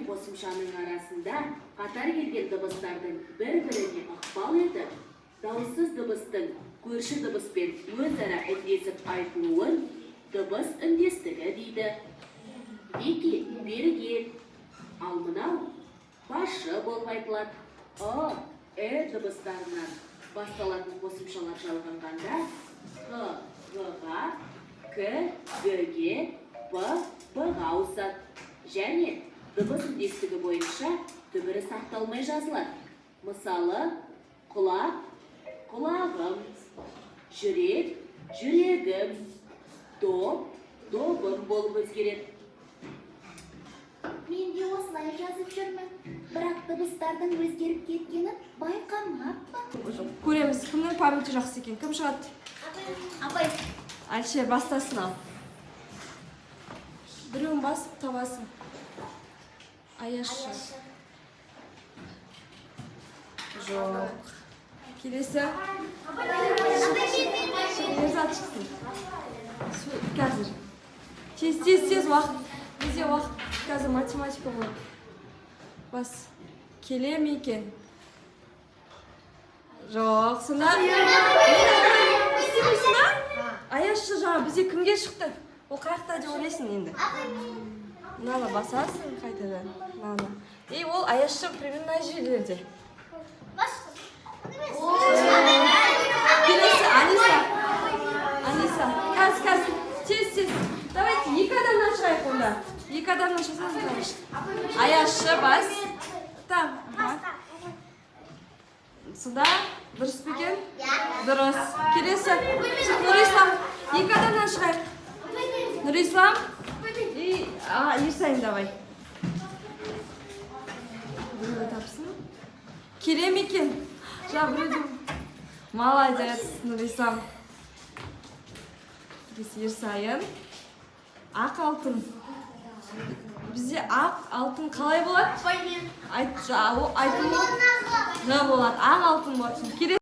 қосымшаның арасында қатар келген дыбыстардың бір-біріне ықпал етіп, дауыссыз дыбыстың көрші дыбыспен өзара үндесіп айтылуын дыбыс үндестігі дейді. Вики бері ал мынау басшы болып айтылады. Дыбыстарынан басталатын қосымшалар жалғанғанда Х, Г-ға, К, Г-ге, П, Б-ға ауысады. Және дыбыс үндестігі бойынша түбірі сақталмай жазылады. Мысалы, құлақ, құлағым, жүрек, жүрегім, доп, добым болып өзгереді. Мен де осылай жазып жүрмін. Бірақ дыбыстардың өзгеріп кеткенін байқамаппын. Көреміз, кімнің памяті жақсы екен? Кім шығады? Апай. Әлшер, бастасын ал. Біреуін басып табасың. Аяшы. Жоқ. Келесі. Ерзат шықсын. Қазір. Тез уақыт. Бізде уақыт. Қазір математика болады. Бас. Келе ме екен? Жоқ, сонда. Аяшы жаңа бізде кімге шықты? Ол қаяқта деп ойлайсың енді. Мынаны басасың қайтадан. Мынаны. Ол аяшы примерно жерлерде. Келесі, Аниса. Каз. Тез. Давайте, екі адамнан шығайық онда. Екі адамнан шығасың. Аяшы бас. Там. Сюда. Дұрыс па екен? Дұрыс. Келесі. Нұрислам. Екі адамнан шығайық. Нұрислам. Ерсайын давай. Біреуді тапсын. Келем екен. Біреуді. Молодец, Нұрислам. Ерсайын. Ақ алтын. Бізде ақ алтын қалай болады? Айтылу. Болады. Ақ алтын болады.